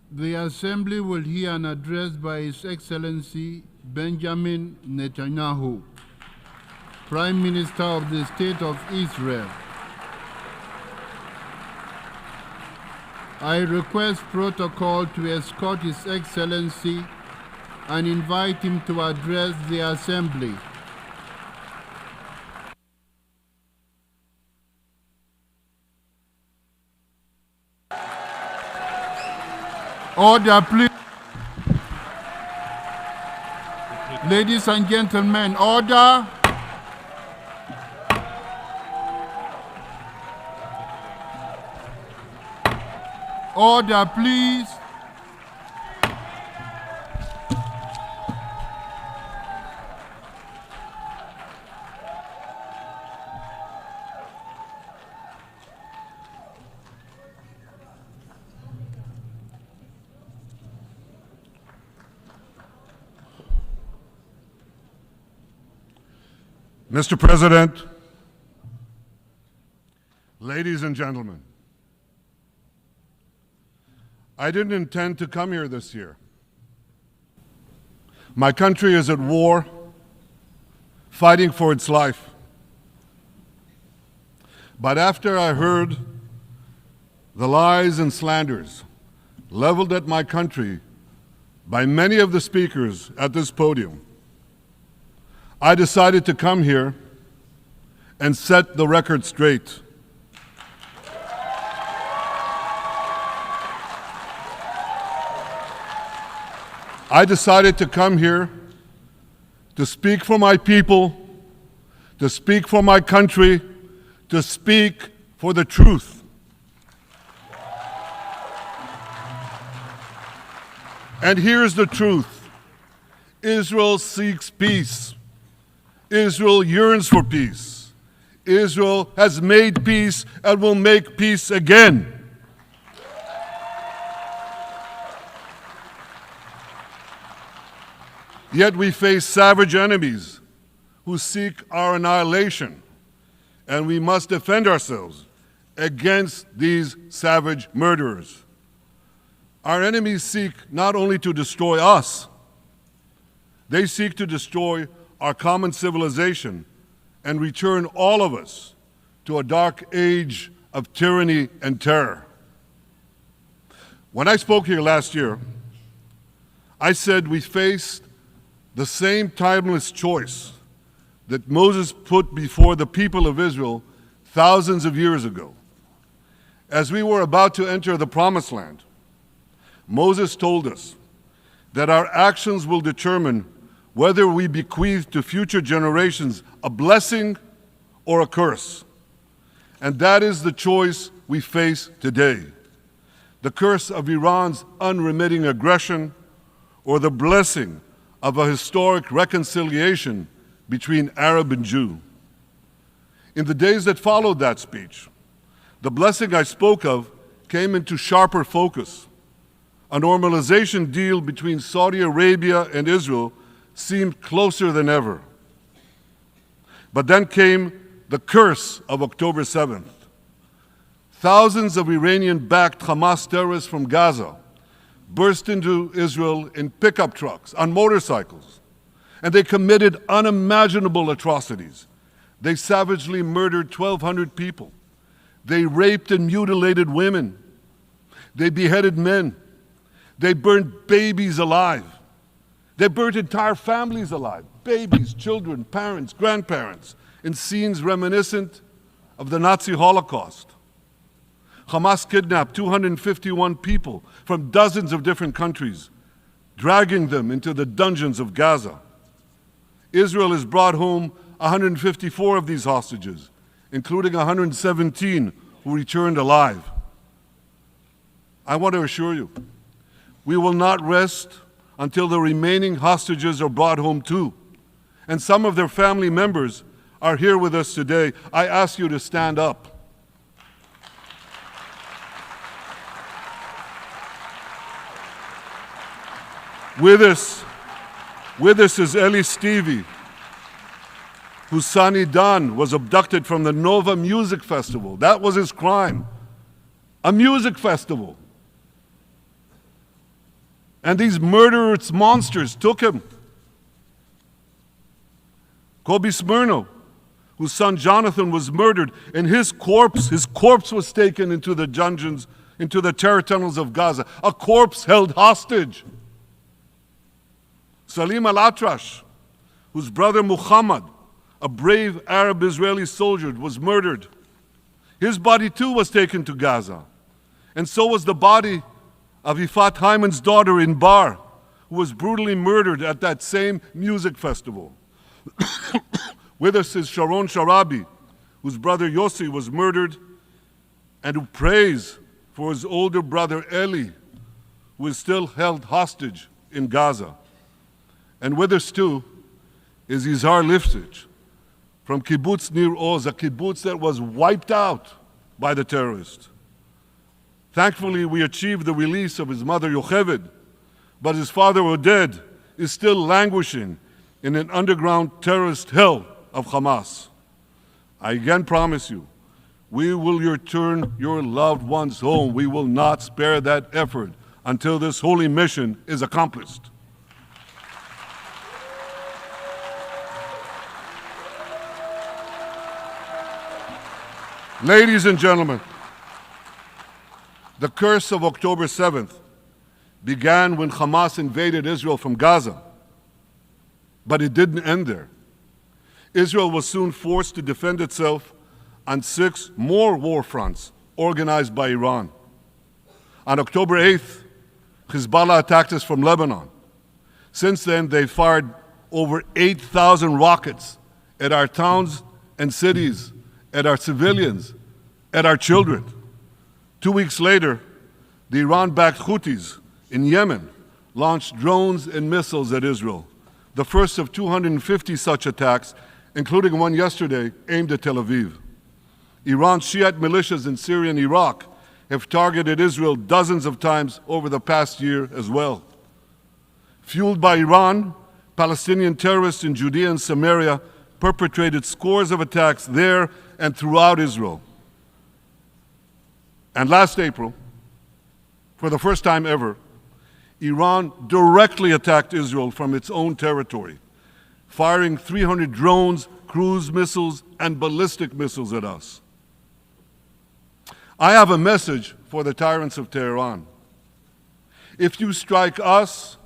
The Assembly will hear an address by His Excellency Benjamin Netanyahu, Prime Minister of the State of Israel. I request protocol to escort His Excellency and invite him to address the Assembly. Order, please. Ladies and gentlemen, order. Order, please. Mr. President, ladies and gentlemen, I didn't intend to come here this year. My country is at war, fighting for its life. But after I heard the lies and slanders leveled at my country by many of the speakers at this podium, I decided to come here and set the record straight. I decided to come here to speak for my people, to speak for my country, to speak for the truth. And here's the truth. Israel seeks peace. Israel yearns for peace. Israel has made peace and will make peace again. Yet we face savage enemies who seek our annihilation, and we must defend ourselves against these savage murderers. Our enemies seek not only to destroy us, they seek to destroy our common civilization and return all of us to a dark age of tyranny and terror. When I spoke here last year, I said we faced the same timeless choice that Moses put before the people of Israel thousands of years ago. As we were about to enter the Promised Land, Moses told us that our actions will determine whether we bequeath to future generations a blessing or a curse. And that is the choice we face today. The curse of Iran's unremitting aggression, or the blessing of a historic reconciliation between Arab and Jew. In the days that followed that speech, the blessing I spoke of came into sharper focus. A normalization deal between Saudi Arabia and Israel seemed closer than ever. But then came the curse of October 7th. Thousands of Iranian-backed Hamas terrorists from Gaza burst into Israel in pickup trucks, on motorcycles, and they committed unimaginable atrocities. They savagely murdered 1,200 people. They raped and mutilated women. They beheaded men. They burned babies alive. They burnt entire families alive, babies, children, parents, grandparents, in scenes reminiscent of the Nazi Holocaust. Hamas kidnapped 251 people from dozens of different countries, dragging them into the dungeons of Gaza. Israel has brought home 154 of these hostages, including 117 who returned alive. I want to assure you, we will not rest until the remaining hostages are brought home too. And some of their family members are here with us today. I ask you to stand up. With us is Eli Stevie, whose son Idan was abducted from the Nova Music Festival. That was his crime. A music festival. And these murderous monsters took him. Kobe Smirno, whose son Jonathan was murdered, and his corpse was taken into the dungeons, into the terror tunnels of Gaza. A corpse held hostage. Salim al-Atrash, whose brother Muhammad, a brave Arab-Israeli soldier, was murdered. His body too was taken to Gaza. And so was the body of Ifat Hyman's daughter in Bar, who was brutally murdered at that same music festival. With us is Sharon Sharabi, whose brother Yossi was murdered, and who prays for his older brother Eli, who is still held hostage in Gaza. And with us too is Yizhar Lifshitz from kibbutz Nir Oz, a kibbutz that was wiped out by the terrorists. Thankfully, we achieved the release of his mother Yocheved, but his father Oded is still languishing in an underground terrorist hell of Hamas. I again promise you, we will return your loved ones home. We will not spare that effort until this holy mission is accomplished. Ladies and gentlemen, the curse of October 7th began when Hamas invaded Israel from Gaza, but it didn't end there. Israel was soon forced to defend itself on 6 more war fronts organized by Iran. On October 8th, Hezbollah attacked us from Lebanon. Since then, they fired over 8,000 rockets at our towns and cities, at our civilians, at our children. 2 weeks later, the Iran-backed Houthis in Yemen launched drones and missiles at Israel, the first of 250 such attacks, including one yesterday aimed at Tel Aviv. Iran's Shiite militias in Syria and Iraq have targeted Israel dozens of times over the past year as well. Fueled by Iran, Palestinian terrorists in Judea and Samaria perpetrated scores of attacks there and throughout Israel. And last April, for the first time ever, Iran directly attacked Israel from its own territory, firing 300 drones, cruise missiles, and ballistic missiles at us. I have a message for the tyrants of Tehran. If you strike us,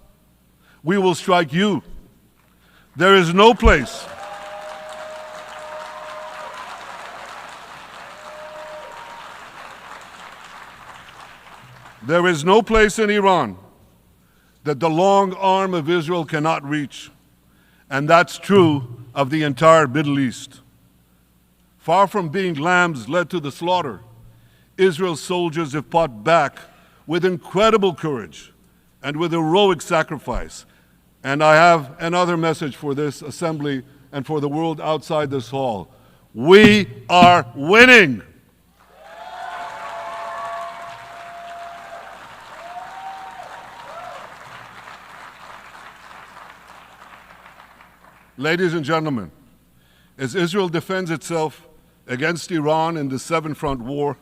we will strike you. There is no place in Iran that the long arm of Israel cannot reach, and that's true of the entire Middle East. Far from being lambs led to the slaughter, Israel's soldiers have fought back with incredible courage and with heroic sacrifice. And I have another message for this assembly and for the world outside this hall. We are winning. Ladies and gentlemen, as Israel defends itself against Iran in the seven-front war,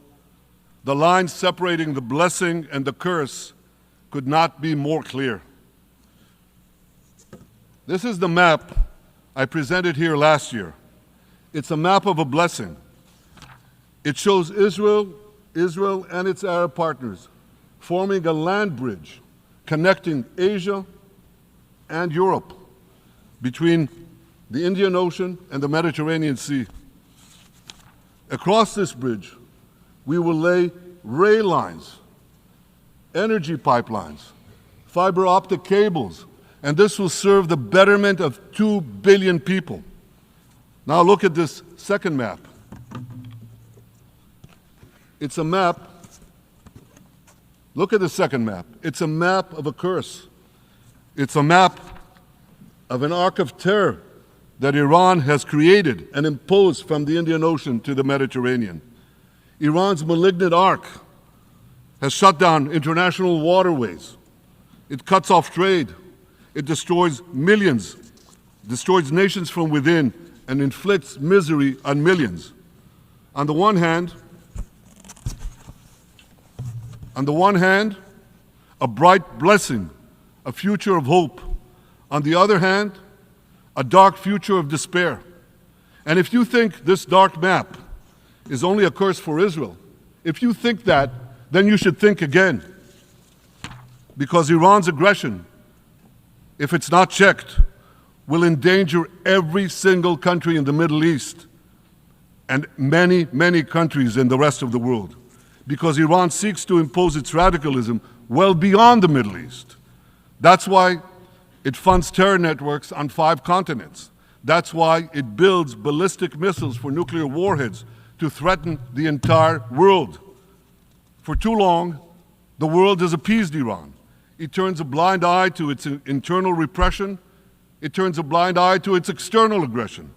the line separating the blessing and the curse could not be more clear. This is the map I presented here last year. It's a map of a blessing. It shows Israel and its Arab partners forming a land bridge connecting Asia and Europe between the Indian Ocean and the Mediterranean Sea. Across this bridge, we will lay rail lines, energy pipelines, fiber optic cables, and this will serve the betterment of 2 billion people. Now look at this second map. It's a map. Look at the second map. It's a map of a curse. It's a map of an arc of terror that Iran has created and imposed from the Indian Ocean to the Mediterranean. Iran's malignant arc has shut down international waterways. It cuts off trade. It destroys millions, destroys nations from within, and inflicts misery on millions. On the one hand, a bright blessing a future of hope. On the other hand, a dark future of despair. And if you think this dark map is only a curse for Israel, if you think that, then you should think again. Because Iran's aggression, if it's not checked, will endanger every single country in the Middle East and many, many countries in the rest of the world. Because Iran seeks to impose its radicalism well beyond the Middle East. That's why it funds terror networks on 5 continents. That's why it builds ballistic missiles for nuclear warheads to threaten the entire world. For too long, the world has appeased Iran. It turns a blind eye to its internal repression. It turns a blind eye to its external aggression.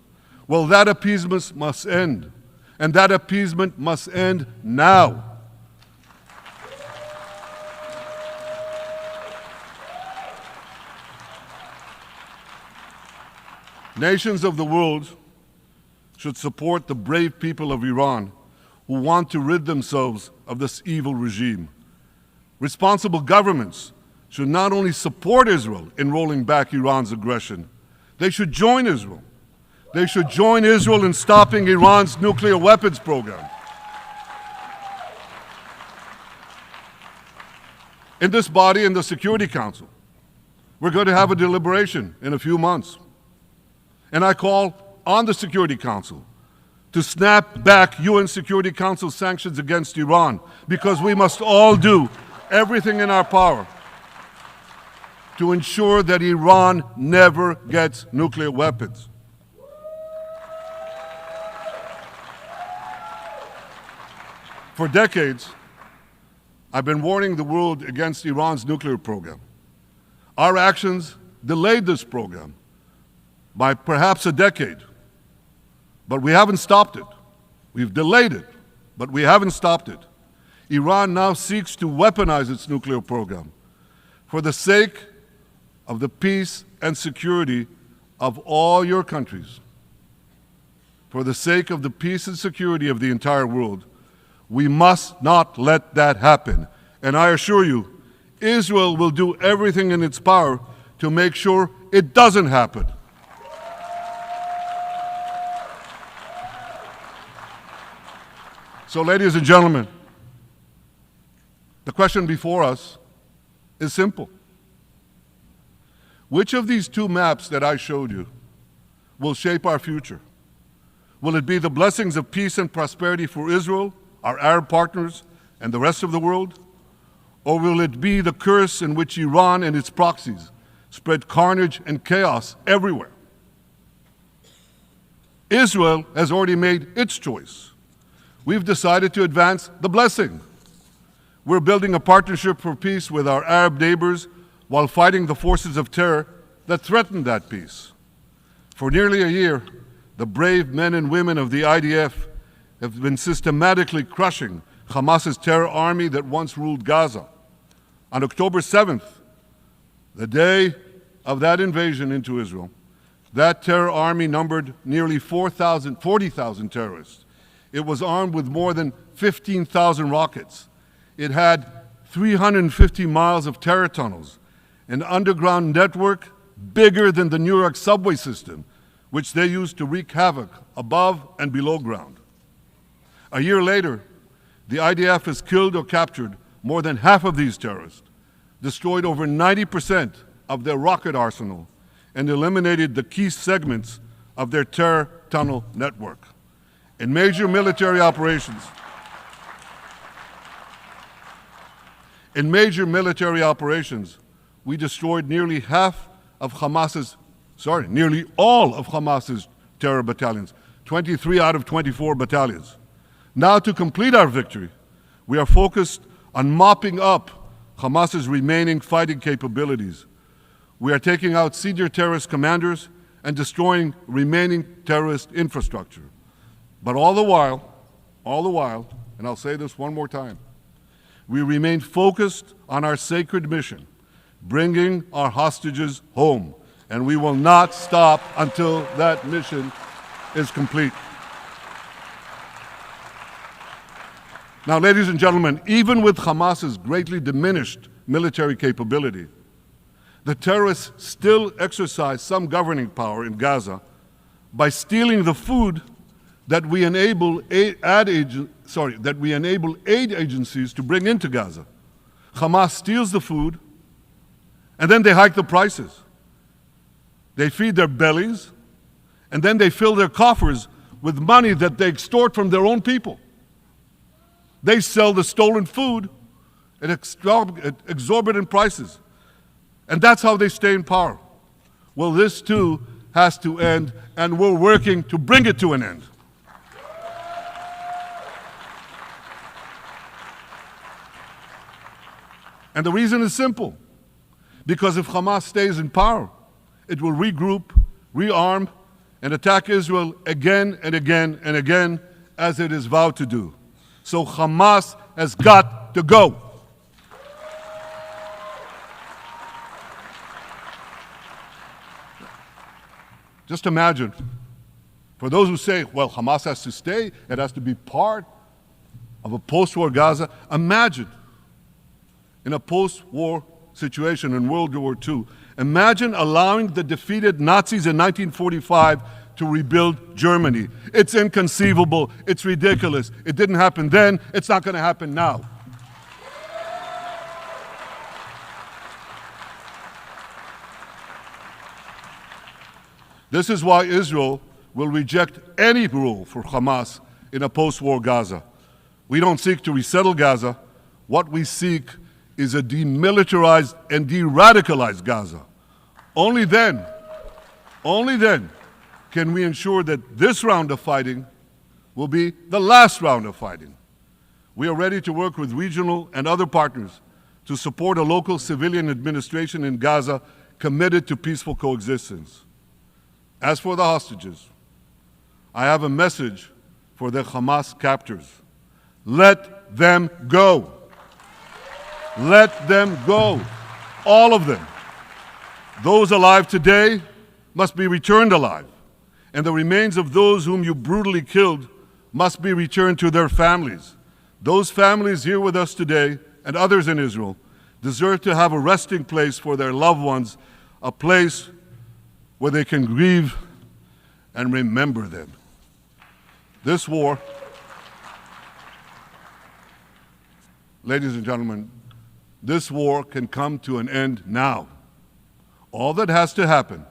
Well, that appeasement must end. And that appeasement must end now. Nations of the world should support the brave people of Iran who want to rid themselves of this evil regime. Responsible governments should not only support Israel in rolling back Iran's aggression, they should join Israel. They should join Israel in stopping Iran's nuclear weapons program. In this body, in the Security Council, we're going to have a deliberation in a few months. And I call on the Security Council to snap back UN Security Council sanctions against Iran, because we must all do everything in our power to ensure that Iran never gets nuclear weapons. For decades, I've been warning the world against Iran's nuclear program. Our actions delayed this program by perhaps a decade, but we haven't stopped it. We've delayed it, but we haven't stopped it. Iran now seeks to weaponize its nuclear program for the sake of the peace and security of all your countries. For the sake of the peace and security of the entire world, we must not let that happen. And I assure you, Israel will do everything in its power to make sure it doesn't happen. So, ladies and gentlemen, the question before us is simple. Which of these 2 maps that I showed you will shape our future? Will it be the blessings of peace and prosperity for Israel, our Arab partners, and the rest of the world? Or will it be the curse in which Iran and its proxies spread carnage and chaos everywhere? Israel has already made its choice. We've decided to advance the blessing. We're building a partnership for peace with our Arab neighbors while fighting the forces of terror that threaten that peace. For nearly a year, the brave men and women of the IDF have been systematically crushing Hamas's terror army that once ruled Gaza. On October 7th, the day of that invasion into Israel, that terror army numbered nearly 40,000 terrorists. It was armed with more than 15,000 rockets. It had 350 miles of terror tunnels, an underground network bigger than the New York subway system, which they used to wreak havoc above and below ground. A year later, the IDF has killed or captured more than half of these terrorists, destroyed over 90% of their rocket arsenal, and eliminated the key segments of their terror tunnel network. In major military operations, we destroyed nearly all of Hamas's terror battalions, 23 out of 24 battalions. Now, to complete our victory, we are focused on mopping up Hamas's remaining fighting capabilities. We are taking out senior terrorist commanders and destroying remaining terrorist infrastructure. But all the while, and I'll say this one more time, we remain focused on our sacred mission, bringing our hostages home, and we will not stop until that mission is complete. Now, ladies and gentlemen, even with Hamas's greatly diminished military capability, the terrorists still exercise some governing power in Gaza by stealing the food that we enable aid agencies to bring into Gaza. Hamas steals the food, and then they hike the prices. They feed their bellies, and then they fill their coffers with money that they extort from their own people. They sell the stolen food at exorbitant prices. And that's how they stay in power. Well, this too has to end, and we're working to bring it to an end. And the reason is simple. Because if Hamas stays in power, it will regroup, rearm, and attack Israel again and again and again, as it is vowed to do. So Hamas has got to go. Just imagine, for those who say, well, Hamas has to stay, it has to be part of a post-war Gaza, imagine in a post-war situation in World War II, imagine allowing the defeated Nazis in 1945 to rebuild Germany. It's inconceivable, it's ridiculous. It didn't happen then, it's not going to happen now. This is why Israel will reject any rule for Hamas in a post-war Gaza. We don't seek to resettle Gaza. What we seek is a demilitarized and de-radicalized Gaza. Only then can we ensure that this round of fighting will be the last round of fighting. We are ready to work with regional and other partners to support a local civilian administration in Gaza committed to peaceful coexistence. As for the hostages, I have a message for the Hamas captors. Let them go. Let them go. All of them. Those alive today must be returned alive, and the remains of those whom you brutally killed must be returned to their families. Those families here with us today, and others in Israel, deserve to have a resting place for their loved ones, a place where they can grieve and remember them. This war, ladies and gentlemen, this war can come to an end now. All that has to happen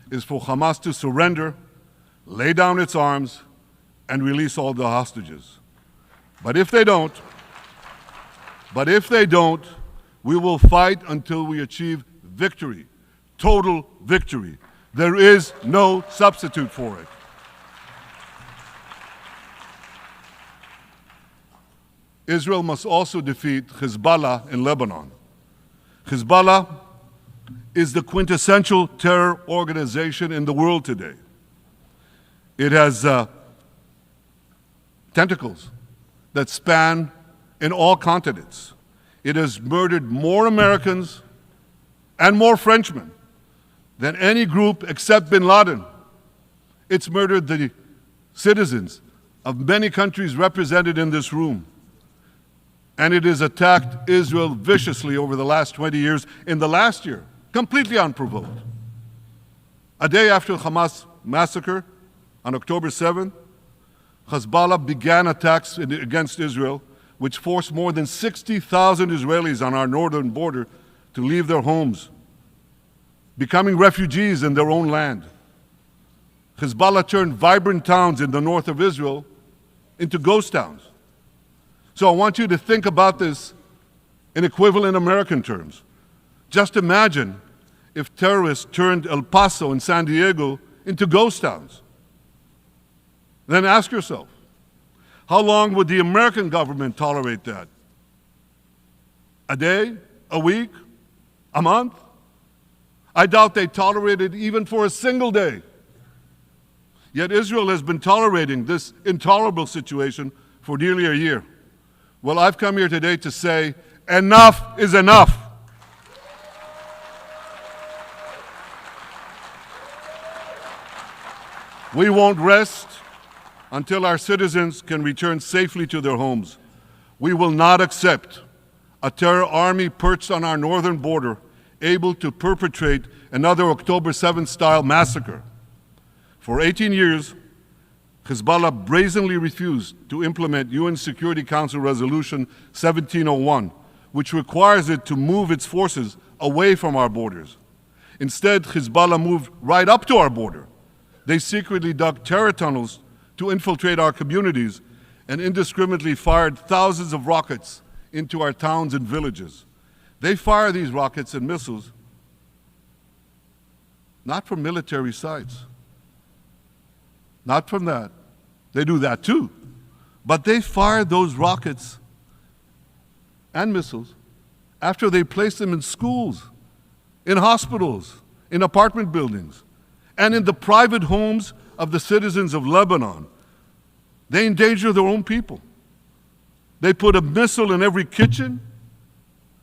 is for Hamas to surrender, lay down its arms, and release all the hostages. But if they don't, we will fight until we achieve victory, total victory. There is no substitute for it. Israel must also defeat Hezbollah in Lebanon. Hezbollah is the quintessential terror organization in the world today. It has tentacles that span in all continents. It has murdered more Americans and more Frenchmen than any group except bin Laden. It's murdered the citizens of many countries represented in this room. And it has attacked Israel viciously over the last 20 years, in the last year, completely unprovoked. A day after the Hamas massacre, on October 7th, Hezbollah began attacks against Israel, which forced more than 60,000 Israelis on our northern border to leave their homes, becoming refugees in their own land. Hezbollah turned vibrant towns in the north of Israel into ghost towns. So I want you to think about this in equivalent American terms. Just imagine if terrorists turned El Paso and San Diego into ghost towns. Then ask yourself, how long would the American government tolerate that? A day? A week? A month? I doubt they tolerate it even for a single day. Yet Israel has been tolerating this intolerable situation for nearly a year. Well, I've come here today to say, enough is enough. We won't rest until our citizens can return safely to their homes. We will not accept a terror army perched on our northern border, able to perpetrate another October 7th style massacre. For 18 years, Hezbollah brazenly refused to implement UN Security Council Resolution 1701, which requires it to move its forces away from our borders. Instead, Hezbollah moved right up to our border. They secretly dug terror tunnels to infiltrate our communities and indiscriminately fired thousands of rockets into our towns and villages. They fire these rockets and missiles not from military sites, not from that. They do that too. But they fire those rockets and missiles after they place them in schools, in hospitals, in apartment buildings, and in the private homes of the citizens of Lebanon. They endanger their own people. They put a missile in every kitchen,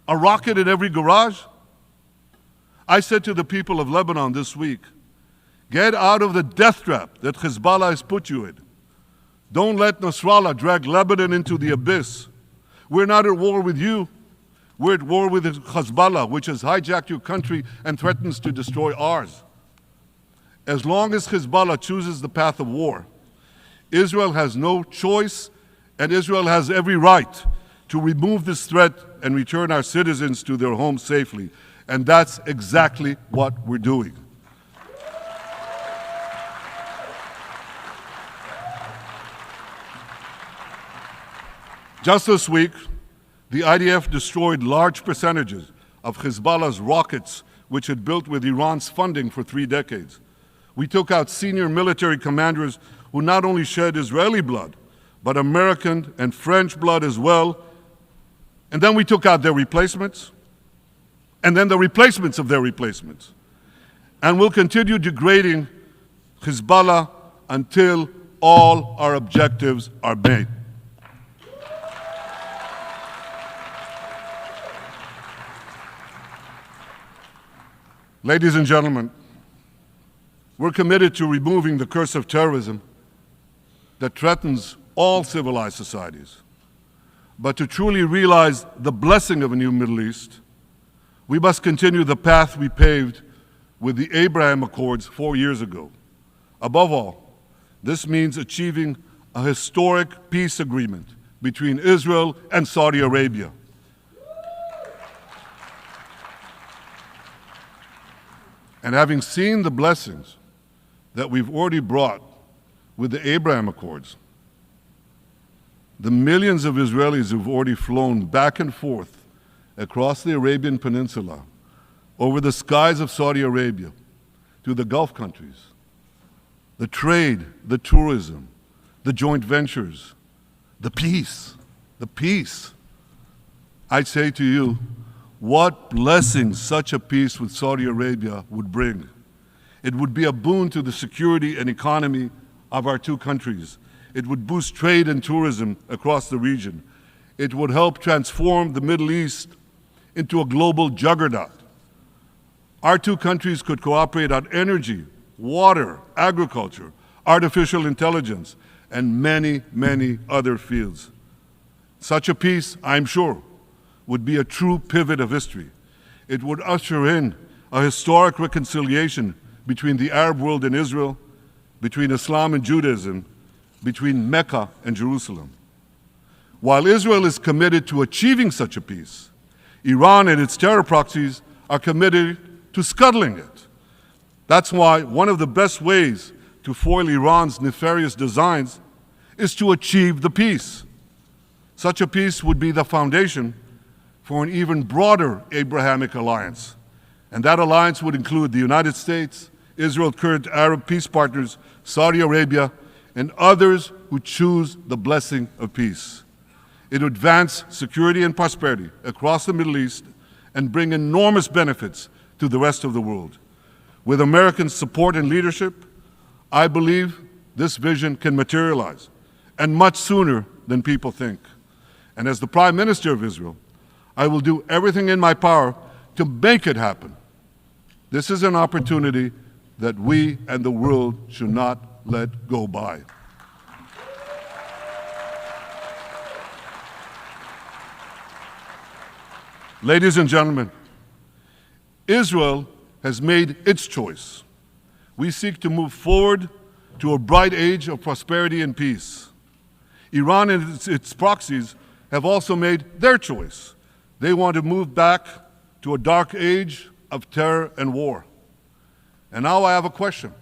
a rocket in every garage. I said to the people of Lebanon this week, get out of the death trap that Hezbollah has put you in. Don't let Nasrallah drag Lebanon into the abyss. We're not at war with you. We're at war with Hezbollah, which has hijacked your country and threatens to destroy ours. As long as Hezbollah chooses the path of war, Israel has no choice, and Israel has every right to remove this threat and return our citizens to their homes safely. And that's exactly what we're doing. Just this week, the IDF destroyed large percentages of Hezbollah's rockets, which had built with Iran's funding for 3 decades. We took out senior military commanders who not only shed Israeli blood, but American and French blood as well. And then we took out their replacements, and then the replacements of their replacements. And we'll continue degrading Hezbollah until all our objectives are met. Ladies and gentlemen, we're committed to removing the curse of terrorism that threatens all civilized societies. But to truly realize the blessing of a new Middle East, we must continue the path we paved with the Abraham Accords 4 years ago. Above all, this means achieving a historic peace agreement between Israel and Saudi Arabia. And having seen the blessings that we've already brought with the Abraham Accords, the millions of Israelis who've already flown back and forth across the Arabian Peninsula, over the skies of Saudi Arabia, to the Gulf countries, the trade, the tourism, the joint ventures, the peace, I say to you, what blessings such a peace with Saudi Arabia would bring. It would be a boon to the security and economy of our two countries. It would boost trade and tourism across the region. It would help transform the Middle East into a global juggernaut. Our two countries could cooperate on energy, water, agriculture, artificial intelligence, and many, many other fields. Such a peace, I'm sure, would be a true pivot of history. It would usher in a historic reconciliation between the Arab world and Israel, between Islam and Judaism, between Mecca and Jerusalem. While Israel is committed to achieving such a peace, Iran and its terror proxies are committed to scuttling it. That's why one of the best ways to foil Iran's nefarious designs is to achieve the peace. Such a peace would be the foundation for an even broader Abrahamic alliance. And that alliance would include the United States, Israel's current Arab peace partners, Saudi Arabia, and others who choose the blessing of peace. It would advance security and prosperity across the Middle East and bring enormous benefits to the rest of the world. With American support and leadership, I believe this vision can materialize, and much sooner than people think. And as the Prime Minister of Israel, I will do everything in my power to make it happen. This is an opportunity that we and the world should not let go by. Ladies and gentlemen, Israel has made its choice. We seek to move forward to a bright age of prosperity and peace. Iran and its proxies have also made their choice. They want to move back to a dark age of terror and war. And now I have a question.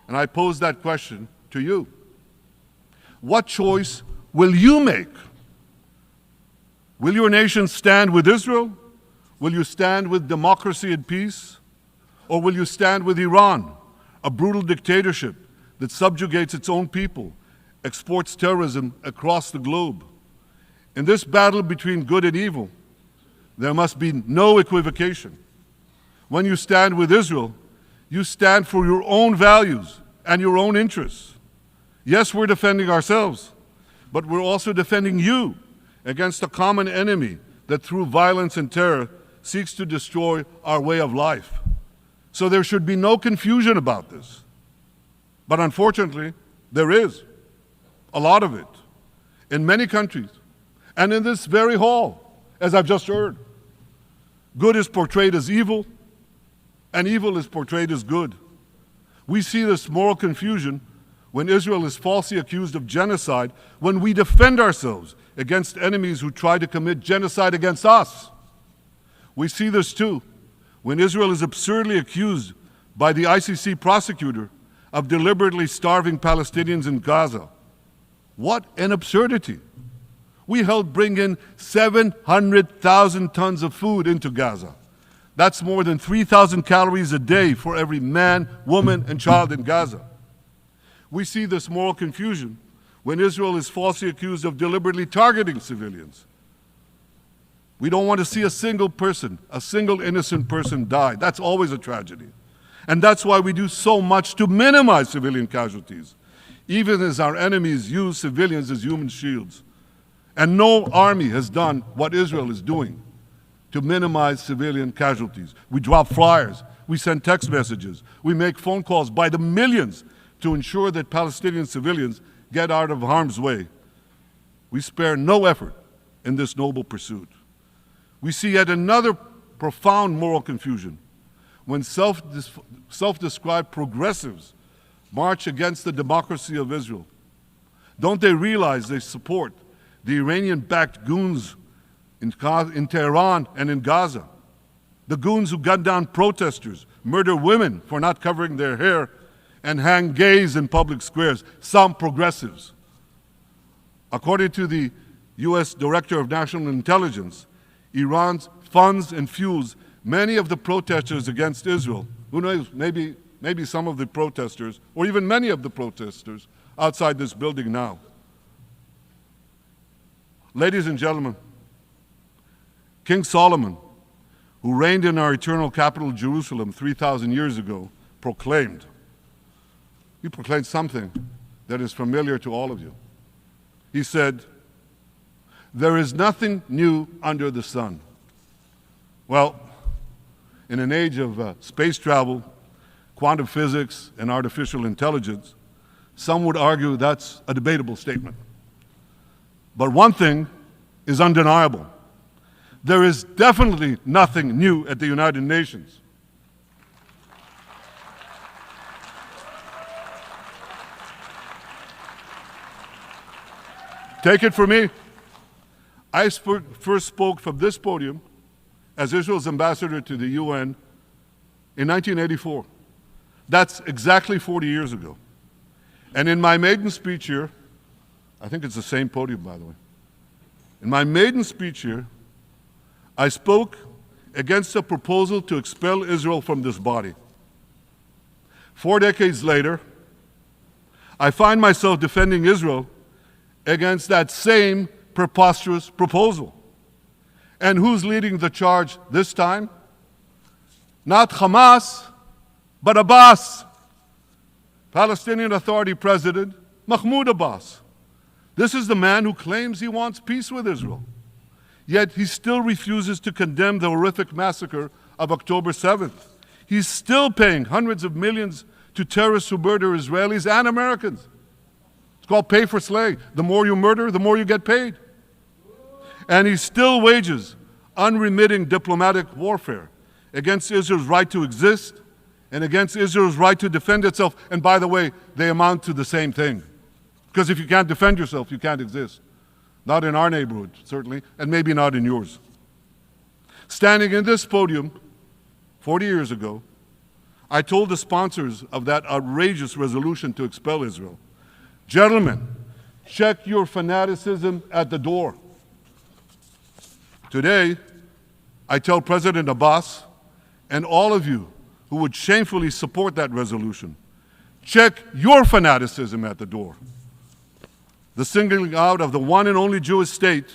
And I pose that question to you. What choice will you make? Will your nation stand with Israel? Will you stand with democracy and peace? Or will you stand with Iran, a brutal dictatorship that subjugates its own people, exports terrorism across the globe? In this battle between good and evil, there must be no equivocation. When you stand with Israel, you stand for your own values and your own interests. Yes, we're defending ourselves, but we're also defending you against a common enemy that through violence and terror seeks to destroy our way of life. So there should be no confusion about this. But unfortunately, there is a lot of it in many countries and in this very hall, as I've just heard. Good is portrayed as evil, and evil is portrayed as good. We see this moral confusion when Israel is falsely accused of genocide, when we defend ourselves against enemies who try to commit genocide against us. We see this too when Israel is absurdly accused by the ICC prosecutor of deliberately starving Palestinians in Gaza. What an absurdity! We helped bring in 700,000 tons of food into Gaza. That's more than 3,000 calories a day for every man, woman, and child in Gaza. We see this moral confusion when Israel is falsely accused of deliberately targeting civilians. We don't want to see a single person, a single innocent person die. That's always a tragedy. And that's why we do so much to minimize civilian casualties, even as our enemies use civilians as human shields. And no army has done what Israel is doing to minimize civilian casualties. We drop flyers, we send text messages, we make phone calls by the millions to ensure that Palestinian civilians get out of harm's way. We spare no effort in this noble pursuit. We see yet another profound moral confusion when self-described progressives march against the democracy of Israel. Don't they realize they support the Iranian-backed goons in Tehran and in Gaza? The goons who gun down protesters, murder women for not covering their hair, and hang gays in public squares, some progressives. According to the U.S. Director of National Intelligence, Iran funds and fuels many of the protesters against Israel. Who knows, maybe some of the protesters, or even many of the protesters outside this building now. Ladies and gentlemen, King Solomon, who reigned in our eternal capital, Jerusalem, 3,000 years ago, proclaimed something that is familiar to all of you. He said, "There is nothing new under the sun." Well, in an age of space travel, quantum physics, and artificial intelligence, some would argue that's a debatable statement. But one thing is undeniable. There is definitely nothing new at the United Nations. Take it from me. I first spoke from this podium as Israel's ambassador to the UN in 1984. That's exactly 40 years ago. And in my maiden speech here, I think it's the same podium, by the way. In my maiden speech here, I spoke against a proposal to expel Israel from this body. 4 decades later, I find myself defending Israel against that same preposterous proposal. And who's leading the charge this time? Not Hamas, but Abbas, Palestinian Authority President Mahmoud Abbas. This is the man who claims he wants peace with Israel. Yet he still refuses to condemn the horrific massacre of October 7th. He's still paying hundreds of millions to terrorists who murder Israelis and Americans. It's called pay for slay. The more you murder, the more you get paid. And he still wages unremitting diplomatic warfare against Israel's right to exist and against Israel's right to defend itself. And by the way, they amount to the same thing. Because if you can't defend yourself, you can't exist. Not in our neighborhood, certainly, and maybe not in yours. Standing in this podium 40 years ago, I told the sponsors of that outrageous resolution to expel Israel, gentlemen, check your fanaticism at the door. Today, I tell President Abbas and all of you who would shamefully support that resolution, check your fanaticism at the door. The singling out of the one and only Jewish state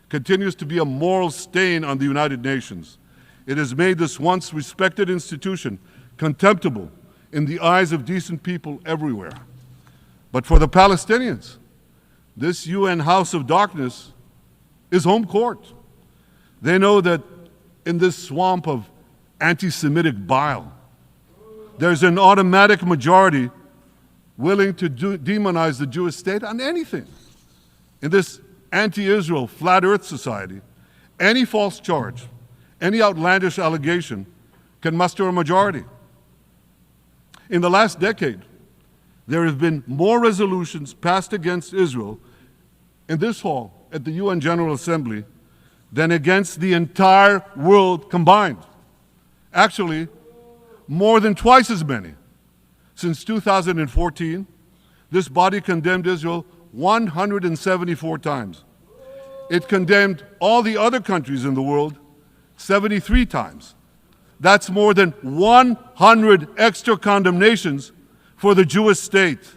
continues to be a moral stain on the United Nations. It has made this once respected institution contemptible in the eyes of decent people everywhere. But for the Palestinians, this UN House of Darkness is home court. They know that in this swamp of anti-Semitic bile, there's an automatic majority willing to demonize the Jewish state on anything. In this anti-Israel flat earth society, any false charge, any outlandish allegation can muster a majority. In the last decade, there have been more resolutions passed against Israel in this hall at the UN General Assembly than against the entire world combined. Actually, more than twice as many. Since 2014, this body condemned Israel 174 times. It condemned all the other countries in the world 73 times. That's more than 100 extra condemnations for the Jewish state.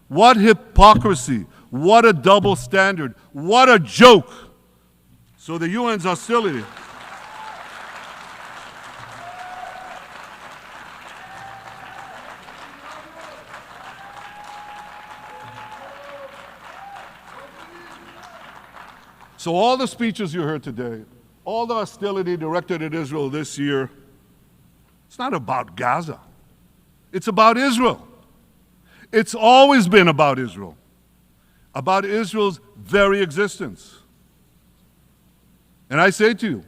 What hypocrisy, what a double standard, what a joke. So the UN's hostility So all the speeches you heard today, all the hostility directed at Israel this year, it's not about Gaza. It's about Israel. It's always been about Israel's very existence. And I say to you,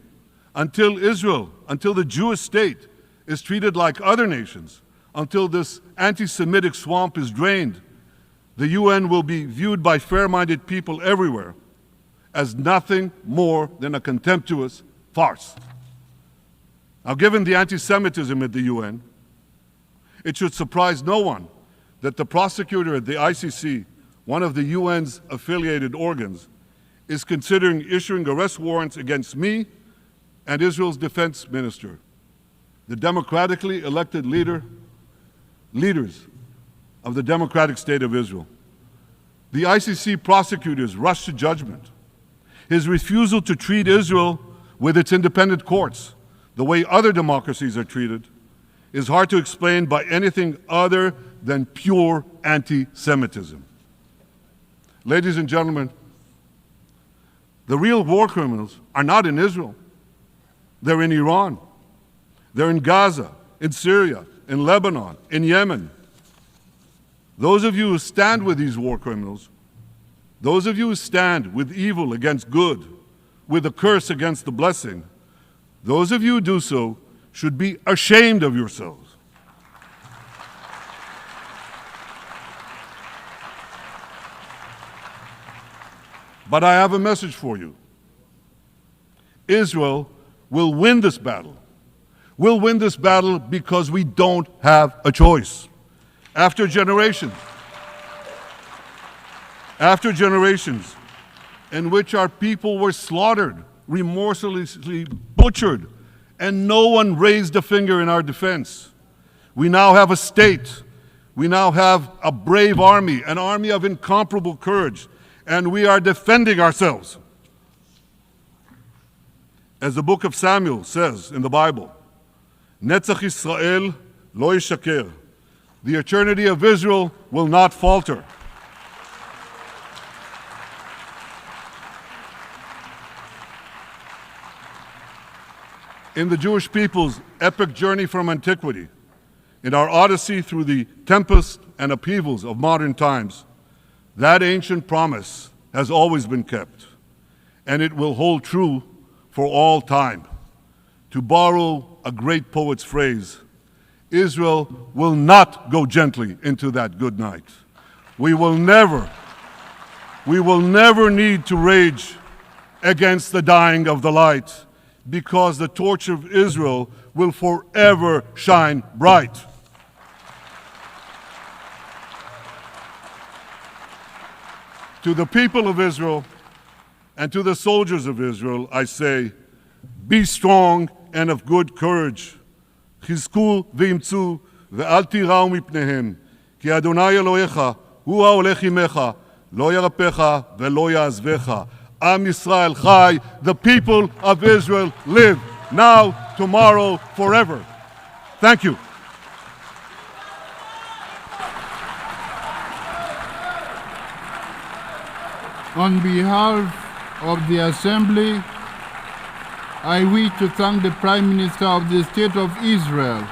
until the Jewish state is treated like other nations, until this anti-Semitic swamp is drained, the UN will be viewed by fair-minded people everywhere as nothing more than a contemptuous farce. Now, given the anti-Semitism at the UN, it should surprise no one that the prosecutor at the ICC, one of the UN's affiliated organs, is considering issuing arrest warrants against me and Israel's defense minister, the democratically elected leaders of the democratic state of Israel. The ICC prosecutors rushed to judgment. His refusal to treat Israel with its independent courts the way other democracies are treated is hard to explain by anything other than pure anti-Semitism. Ladies and gentlemen, the real war criminals are not in Israel. They're in Iran. They're in Gaza, in Syria, in Lebanon, in Yemen. Those of you who stand with these war criminals, those of you who stand with evil against good, with a curse against the blessing, those of you who do so should be ashamed of yourselves. But I have a message for you. Israel will win this battle. We'll win this battle because we don't have a choice. After generations in which our people were slaughtered, remorselessly butchered, and no one raised a finger in our defense, we now have a state. We now have a brave army, an army of incomparable courage, and we are defending ourselves. As the book of Samuel says in the Bible, Netzach Yisrael lo yishaker. The eternity of Israel will not falter. In the Jewish people's epic journey from antiquity, in our odyssey through the tempest and upheavals of modern times, that ancient promise has always been kept, and it will hold true for all time. To borrow a great poet's phrase, Israel will not go gently into that good night. We will never need to rage against the dying of the light, because the torch of Israel will forever shine bright. To the people of Israel and to the soldiers of Israel, I say, be strong and of good courage. חזקו ואמצו ואל תיראו מפניהם, כי אדוני אלוהיך הוא ההולך עמך, לא ירפך ולא יעזבך. Am Yisrael Chai, the people of Israel live, now, tomorrow, forever. Thank you. On behalf of the Assembly, I wish to thank the Prime Minister of the State of Israel